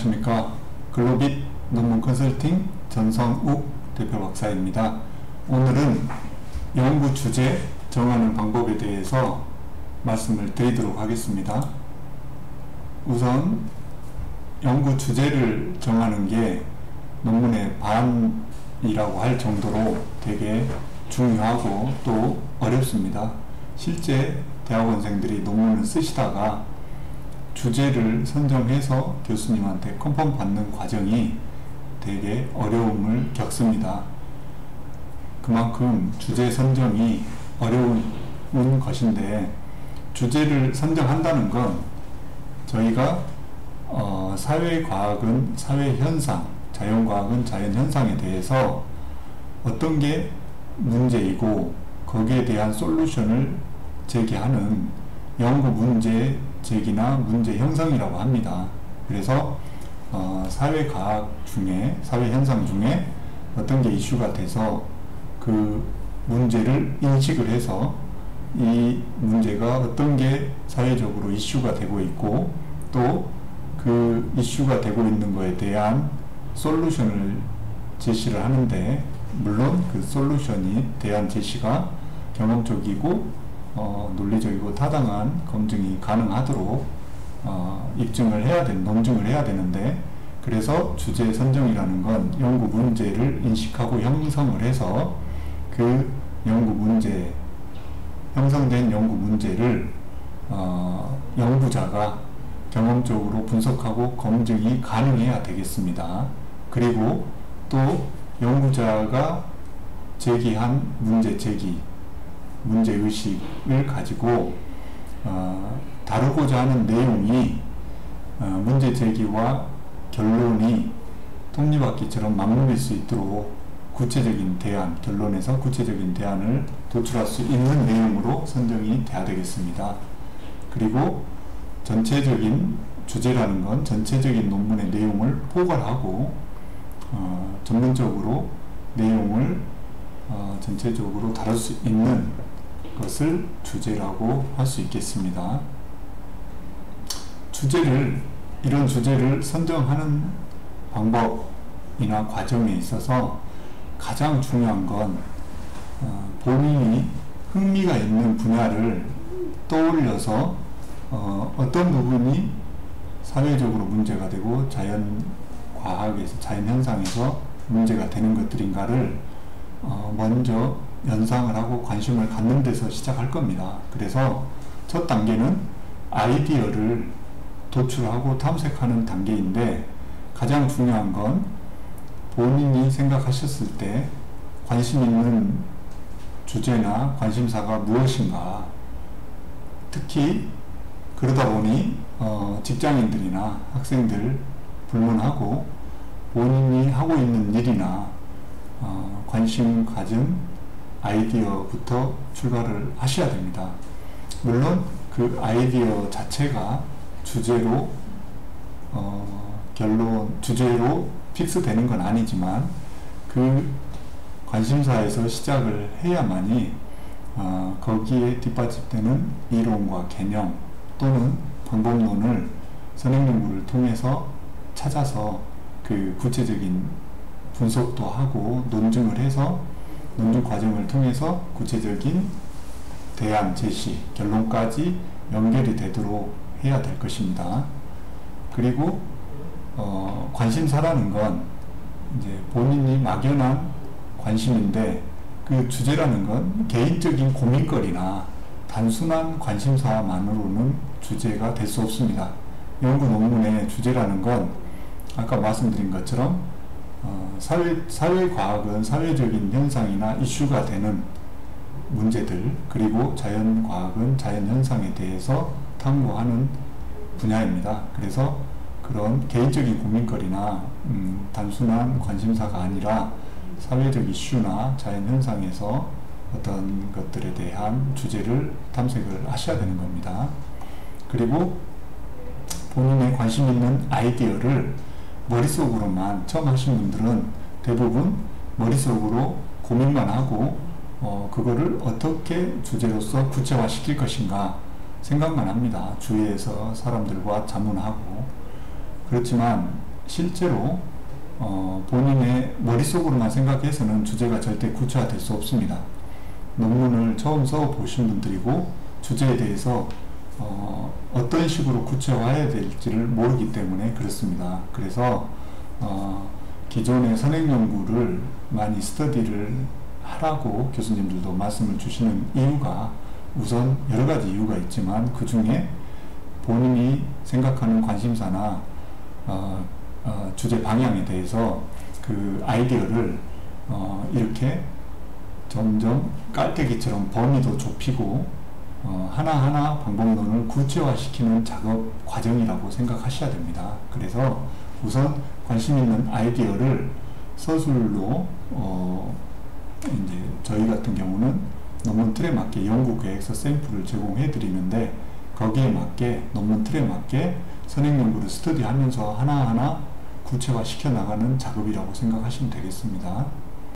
안녕하십니까. 글로빗 논문 컨설팅 전성욱 대표 박사입니다. 오늘은 연구 주제 정하는 방법에 대해서 말씀을 드리도록 하겠습니다. 우선 연구 주제를 정하는 게 논문의 반이라고 할 정도로 되게 중요하고 또 어렵습니다. 실제 대학원생들이 논문을 쓰시다가 주제를 선정해서 교수님한테 컨펌 받는 과정이 되게 어려움을 겪습니다. 그만큼 주제 선정이 어려운 것인데, 주제를 선정한다는 건 저희가 사회과학은 사회현상, 자연과학은 자연현상에 대해서 어떤 게 문제이고 거기에 대한 솔루션을 제기하는 연구 문제 제기나 문제 형성이라고 합니다. 그래서 사회과학 중에, 사회현상 중에 어떤 게 이슈가 돼서 그 문제를 인식을 해서 이 문제가 어떤 게 사회적으로 이슈가 되고 있고 또 그 이슈가 되고 있는 거에 대한 솔루션을 제시를 하는데, 물론 그 솔루션이 대한 제시가 경험적이고 논리적이고 타당한 검증이 가능하도록 입증을 해야 논증을 해야 되는데, 그래서 주제 선정이라는 건 연구 문제를 인식하고 형성을 해서 그 연구 문제, 형성된 연구 문제를 연구자가 경험적으로 분석하고 검증이 가능해야 되겠습니다. 그리고 또 연구자가 제기한 문제의식을 가지고 다루고자 하는 내용이 문제 제기와 결론이 톱니바퀴처럼 맞물릴 수 있도록 구체적인 대안, 결론에서 구체적인 대안을 도출할 수 있는 내용으로 선정이 돼야 되겠습니다. 그리고 전체적인 주제라는 건 전체적인 논문의 내용을 포괄하고 전문적으로 내용을 전체적으로 다룰 수 있는 것을 주제라고 할 수 있겠습니다. 이런 주제를 선정하는 방법이나 과정에 있어서 가장 중요한 건 본인이 흥미가 있는 분야를 떠올려서 어떤 부분이 사회적으로 문제가 되고 자연과학에서, 자연현상에서 문제가 되는 것들인가를 먼저 연상을 하고 관심을 갖는 데서 시작할 겁니다. 그래서 첫 단계는 아이디어를 도출하고 탐색하는 단계인데, 가장 중요한 건 본인이 생각하셨을 때 관심 있는 주제나 관심사가 무엇인가, 특히 그러다 보니 직장인들이나 학생들 불문하고 본인이 하고 있는 일이나 관심 가진 아이디어부터 출발을 하셔야 됩니다. 물론 그 아이디어 자체가 주제로 주제로 픽스되는 건 아니지만 그 관심사에서 시작을 해야만이 거기에 뒷받침되는 이론과 개념 또는 방법론을 선행연구를 통해서 찾아서 그 구체적인 분석도 하고 논증을 해서 논증 과정을 통해서 구체적인 대안 제시, 결론까지 연결이 되도록 해야 될 것입니다. 그리고 관심사라는 건 이제 본인이 막연한 관심인데, 그 주제라는 건 개인적인 고민거리나 단순한 관심사만으로는 주제가 될 수 없습니다. 연구 논문의 주제라는 건 아까 말씀드린 것처럼 사회과학은 사회적인 현상이나 이슈가 되는 문제들, 그리고 자연과학은 자연현상에 대해서 탐구하는 분야입니다. 그래서 그런 개인적인 고민거리나 단순한 관심사가 아니라 사회적 이슈나 자연현상에서 어떤 것들에 대한 주제를 탐색을 하셔야 되는 겁니다. 그리고 본인의 관심 있는 아이디어를 머릿속으로만, 처음 하신 분들은 대부분 머릿속으로 고민만 하고 그거를 어떻게 주제로서 구체화 시킬 것인가 생각만 합니다. 주위에서 사람들과 자문하고. 그렇지만 실제로 본인의 머릿속으로만 생각해서는 주제가 절대 구체화될 수 없습니다. 논문을 처음 써보신 분들이고 주제에 대해서 어떤 식으로 구체화해야 될지를 모르기 때문에 그렇습니다. 그래서 기존의 선행연구를 많이 스터디를 하라고 교수님들도 말씀을 주시는 이유가 우선 여러 가지 이유가 있지만 그 중에 본인이 생각하는 관심사나 주제 방향에 대해서 그 아이디어를 이렇게 점점 깔때기처럼 범위도 좁히고 하나하나 방법론을 구체화시키는 작업 과정이라고 생각하셔야 됩니다. 그래서 우선 관심 있는 아이디어를 서술로 이제 저희 같은 경우는 논문 틀에 맞게 연구 계획서 샘플을 제공해 드리는데 거기에 맞게 논문 틀에 맞게 선행 연구를 스터디하면서 하나하나 구체화 시켜 나가는 작업이라고 생각하시면 되겠습니다.